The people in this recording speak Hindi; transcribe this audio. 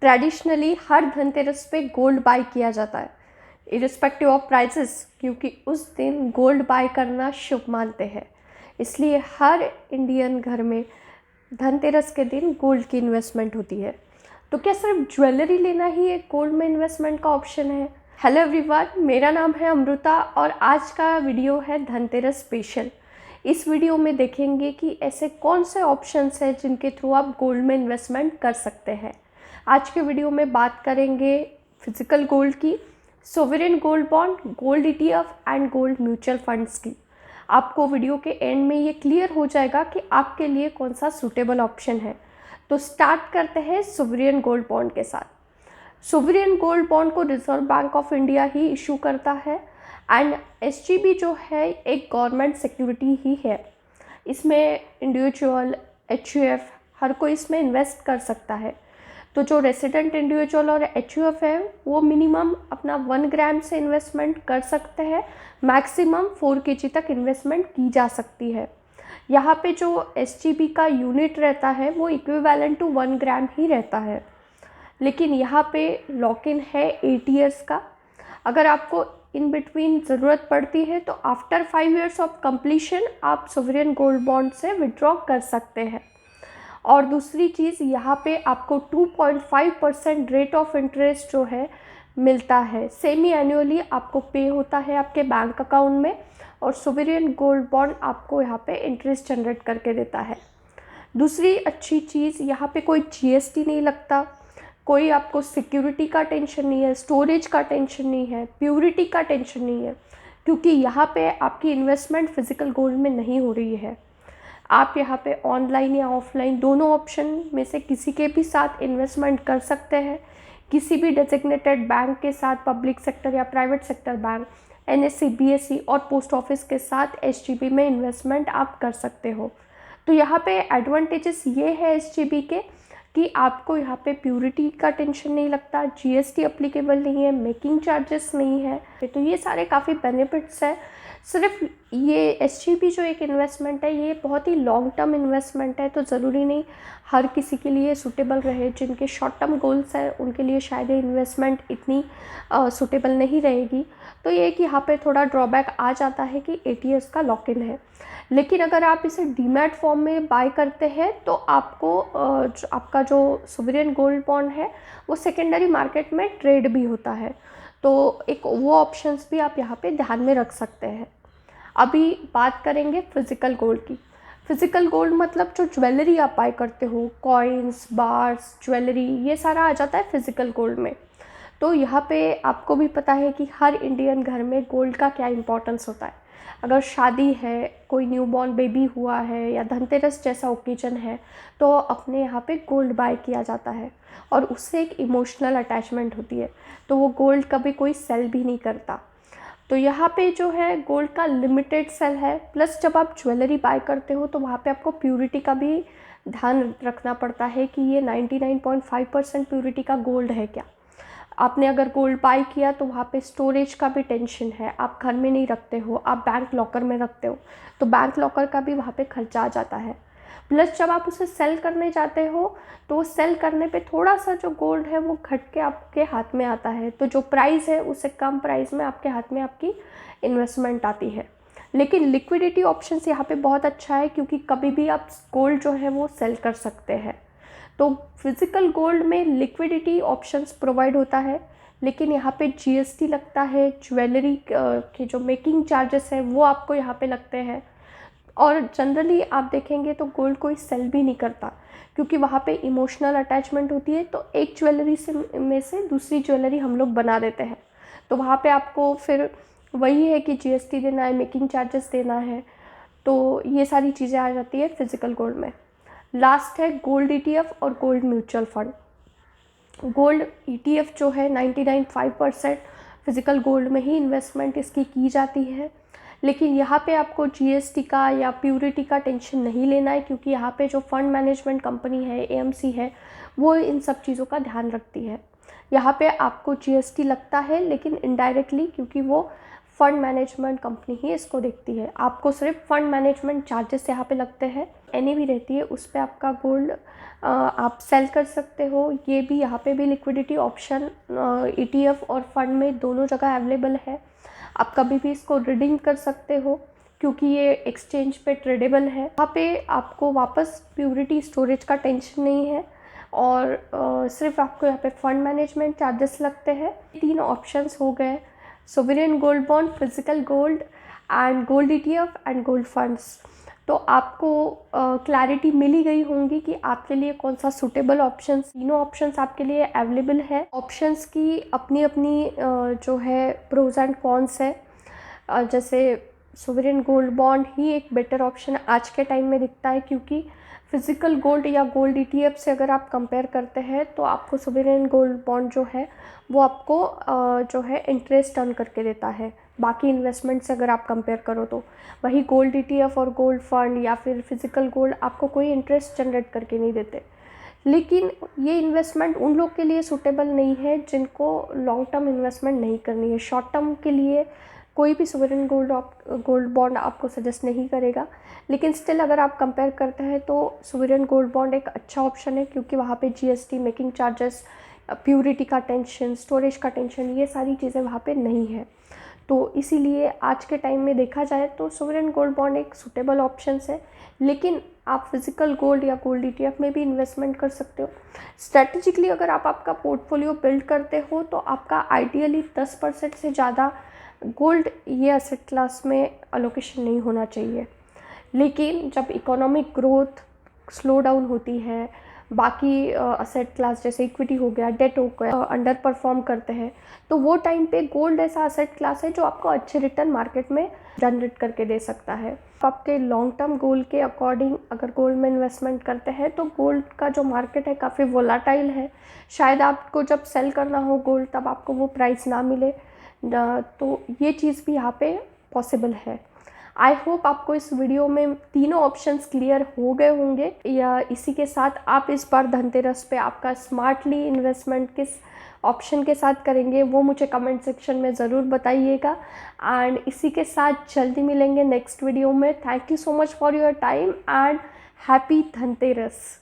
ट्रेडिशनली हर धनतेरस पे गोल्ड बाय किया जाता है इरिस्पेक्टिव ऑफ प्राइसेस, क्योंकि उस दिन गोल्ड बाय करना शुभ मानते हैं। इसलिए हर इंडियन घर में धनतेरस के दिन गोल्ड की इन्वेस्टमेंट होती है। तो क्या सिर्फ ज्वेलरी लेना ही एक गोल्ड में इन्वेस्टमेंट का ऑप्शन है? हेलो एवरीवन, मेरा नाम है अमृता और आज का वीडियो है धनतेरस स्पेशल। इस वीडियो में देखेंगे कि ऐसे कौन से ऑप्शंस हैं जिनके थ्रू आप गोल्ड में इन्वेस्टमेंट कर सकते हैं। आज के वीडियो में बात करेंगे फिजिकल गोल्ड की, sovereign gold bond, gold ETF and gold mutual funds की। आपको वीडियो के एंड में ये क्लियर हो जाएगा कि आपके लिए कौन सा सूटेबल ऑप्शन है। तो स्टार्ट करते हैं सोवरेन गोल्ड बॉन्ड के साथ। सोवरेन गोल्ड बॉन्ड को reserve bank of India he issue करता है एंड एसजीबी जो है एक गवर्नमेंट सिक्योरिटी ही है। इसमें इंडिविजुअल, एचयूएफ हर कोई इसमें इन्वेस्ट कर सकता है। तो जो रेसिडेंट इंडिविजुअल और एचयूएफ है वो मिनिमम अपना 1 ग्राम से इन्वेस्टमेंट कर सकते हैं, मैक्सिमम 4 केजी तक इन्वेस्टमेंट की जा सकती है। यहाँ पे जो एसजीबी का यूनिट रहता है वो इक्विवेलेंट टू 1 ग्राम ही रहता है, लेकिन यहाँ पे लॉक इन है 8 ईयर्स का। अगर आपको इन बिटवीन ज़रूरत पड़ती है तो आफ्टर 5 ईयर्स ऑफ कंप्लीशन आप सोवरेन गोल्ड बॉन्ड से विड्रॉ कर सकते हैं। और दूसरी चीज़, यहाँ पे आपको 2.5% रेट ऑफ इंटरेस्ट जो है मिलता है, सेमी एनुअली आपको पे होता है आपके बैंक अकाउंट में, और सोवरेन गोल्ड बॉन्ड आपको यहाँ पे इंटरेस्ट जनरेट करके देता है। दूसरी अच्छी चीज़, यहाँ पे कोई जीएसटी नहीं लगता, कोई आपको सिक्योरिटी का टेंशन नहीं है, स्टोरेज का टेंशन नहीं है, प्योरिटी का टेंशन नहीं है, क्योंकि यहाँ पे आपकी इन्वेस्टमेंट फिजिकल गोल्ड में नहीं हो रही है। आप यहाँ पे ऑनलाइन या ऑफलाइन दोनों ऑप्शन में से किसी के भी साथ इन्वेस्टमेंट कर सकते हैं। किसी भी डेजिग्नेटेड बैंक के साथ, पब्लिक सेक्टर या private sector bank, NSC, BSE और पोस्ट ऑफिस के साथ एसजीबी में इन्वेस्टमेंट आप कर सकते हो। तो यहाँ पे एडवांटेजेस ये है एसजीबी के कि आपको यहाँ पे प्योरिटी का टेंशन नहीं लगता, जीएसटी अप्लीकेबल नहीं है, मेकिंग चार्जेस नहीं है। तो ये सारे काफ़ी बेनिफिट्स हैं। सिर्फ ये एसजीबी जो एक इन्वेस्टमेंट है ये बहुत ही लॉन्ग टर्म इन्वेस्टमेंट है, तो ज़रूरी नहीं हर किसी के लिए सूटेबल रहे। जिनके शॉर्ट टर्म गोल्स हैं उनके लिए शायद ये इन्वेस्टमेंट इतनी सूटेबल नहीं रहेगी। तो ये कि यहाँ पे थोड़ा ड्रॉबैक आ जाता है कि 8 ईयर्स का लॉक इन है। लेकिन अगर आप इसे डीमैट फॉर्म में बाय करते हैं तो आपको आपका जो सोवरेन गोल्ड बॉन्ड है वो सेकेंडरी मार्केट में ट्रेड भी होता है। तो एक वो ऑप्शंस भी आप यहाँ पे ध्यान में रख सकते हैं। अभी बात करेंगे फिज़िकल गोल्ड की। फिज़िकल गोल्ड मतलब जो ज्वेलरी आप बाय करते हो, कॉइन्स, बार्स, ज्वेलरी, ये सारा आ जाता है फिज़िकल गोल्ड में। तो यहाँ पे आपको भी पता है कि हर इंडियन घर में गोल्ड का क्या इम्पोर्टेंस होता है। अगर शादी है, कोई न्यूबॉर्न बेबी हुआ है या धनतेरस जैसा ओकेजन है तो अपने यहाँ पे गोल्ड बाय किया जाता है और उससे एक इमोशनल अटैचमेंट होती है। तो वो गोल्ड कभी कोई सेल भी नहीं करता। तो यहाँ पे जो है गोल्ड का लिमिटेड सेल है, प्लस जब आप ज्वेलरी बाय करते हो तो वहाँ पे आपको प्योरिटी का भी ध्यान रखना पड़ता है कि ये 99.5% प्योरिटी का गोल्ड है क्या। आपने अगर गोल्ड बाय किया तो वहाँ पे स्टोरेज का भी टेंशन है, आप घर में नहीं रखते हो, आप बैंक लॉकर में रखते हो, तो बैंक लॉकर का भी वहाँ पे खर्चा आ जाता है। प्लस जब आप उसे सेल करने जाते हो तो वो सेल करने पे थोड़ा सा जो गोल्ड है वो घट के आपके हाथ में आता है, तो जो प्राइस है उससे कम प्राइस में आपके हाथ में आपकी इन्वेस्टमेंट आती है। लेकिन लिक्विडिटी ऑप्शंस यहाँ पे बहुत अच्छा है, क्योंकि कभी भी आप गोल्ड जो है वो सेल कर सकते हैं। तो फिज़िकल गोल्ड में लिक्विडिटी ऑप्शंस प्रोवाइड होता है, लेकिन यहाँ पे जीएसटी लगता है, ज्वेलरी के जो मेकिंग चार्जेस है वो आपको यहाँ पे लगते हैं। और जनरली आप देखेंगे तो गोल्ड कोई सेल भी नहीं करता, क्योंकि वहाँ पे इमोशनल अटैचमेंट होती है। तो एक ज्वेलरी में से दूसरी ज्वेलरी हम लोग बना देते हैं, तो वहाँ पे आपको फिर वही है कि जीएसटी देना है, मेकिंग चार्जेस देना है, तो ये सारी चीज़ें आ जाती है फिज़िकल गोल्ड में। लास्ट है गोल्ड ईटीएफ और gold mutual fund. Gold ETF जो है 99.5% फिज़िकल गोल्ड में ही इन्वेस्टमेंट इसकी की जाती है, लेकिन यहाँ पे आपको जीएसटी का या प्योरिटी का टेंशन नहीं लेना है, क्योंकि यहाँ पे जो फंड मैनेजमेंट कंपनी है, एएमसी है, वो इन सब चीज़ों का ध्यान रखती है। यहाँ पे आपको जीएसटी लगता है लेकिन इनडायरेक्टली, क्योंकि वो फंड मैनेजमेंट कंपनी ही इसको देखती है। आपको सिर्फ फंड मैनेजमेंट चार्जेस यहाँ पे लगते हैं, एनी भी रहती है उस पर आपका गोल्ड आप सेल कर सकते हो। ये भी यहाँ पे भी लिक्विडिटी ऑप्शन ETF और फंड में दोनों जगह अवेलेबल है। आप कभी भी इसको रिडीम कर सकते हो क्योंकि ये एक्सचेंज पे ट्रेडेबल है। यहाँ पे आपको वापस प्योरिटी स्टोरेज का टेंशन नहीं है और सिर्फ आपको यहाँ पे फंड मैनेजमेंट चार्जेस लगते हैं। 3 ऑप्शंस हो गए, sovereign gold bond, physical gold and gold ETF and gold funds. तो आपको क्लैरिटी मिली गई होंगी कि आपके लिए कौन सा सूटेबल ऑप्शंस, तीनों ऑप्शंस आपके लिए अवेलेबल है। ऑप्शंस की अपनी अपनी जो है प्रोज एंड कॉन्स है। जैसे सोवरेन गोल्ड बॉन्ड ही एक बेटर ऑप्शन आज के टाइम में दिखता है, क्योंकि फिज़िकल गोल्ड या गोल्ड ETF से अगर आप कंपेयर करते हैं तो आपको सोवरेन गोल्ड बॉन्ड जो है वो आपको जो है इंटरेस्ट अर्न करके देता है बाकी इन्वेस्टमेंट से अगर आप कंपेयर करो तो। वही गोल्ड ETF और गोल्ड फंड या फिर फिज़िकल गोल्ड आपको कोई इंटरेस्ट जनरेट करके नहीं देते। लेकिन ये इन्वेस्टमेंट उन लोग के लिए सूटेबल नहीं है जिनको लॉन्ग टर्म इन्वेस्टमेंट नहीं करनी है। शॉर्ट टर्म के लिए कोई भी सोवरेन गोल्ड बॉन्ड आपको सजेस्ट नहीं करेगा, लेकिन स्टिल अगर आप कंपेयर करते हैं तो सोवरेन गोल्ड बॉन्ड एक अच्छा ऑप्शन है, क्योंकि वहाँ पे GST, मेकिंग चार्जेस, प्योरिटी का टेंशन, स्टोरेज का टेंशन, ये सारी चीज़ें वहाँ पे नहीं है। तो इसीलिए आज के टाइम में देखा जाए तो सोवरेन गोल्ड बॉन्ड एक सूटेबल ऑप्शन है। लेकिन आप फिज़िकल गोल्ड या गोल्ड ETF में भी इन्वेस्टमेंट कर सकते हो। स्ट्रैटेजिकली अगर आप आपका पोर्टफोलियो बिल्ड करते हो तो आपका आइडियली 10% से ज़्यादा गोल्ड ये एसेट क्लास में अलोकेशन नहीं होना चाहिए। लेकिन जब इकोनॉमिक ग्रोथ स्लो डाउन होती है, बाकी असेट क्लास जैसे इक्विटी हो गया, डेट हो गया, अंडर परफॉर्म करते हैं, तो वो टाइम पे गोल्ड ऐसा असेट क्लास है जो आपको अच्छे रिटर्न मार्केट में जनरेट करके दे सकता है। आपके लॉन्ग टर्म गोल के अकॉर्डिंग अगर गोल्ड में इन्वेस्टमेंट करते हैं तो गोल्ड का जो मार्केट है काफ़ी वोलाटाइल है। शायद आपको जब सेल करना हो गोल्ड तब आपको वो प्राइस ना मिले, तो ये चीज़ भी यहाँ पे पॉसिबल है। आई होप आपको इस वीडियो में तीनों ऑप्शंस क्लियर हो गए होंगे। या इसी के साथ आप इस बार धनतेरस पे आपका स्मार्टली इन्वेस्टमेंट किस ऑप्शन के साथ करेंगे वो मुझे कमेंट सेक्शन में ज़रूर बताइएगा। एंड इसी के साथ जल्दी मिलेंगे नेक्स्ट वीडियो में। Thank you so much for your time and happy Dhanteras.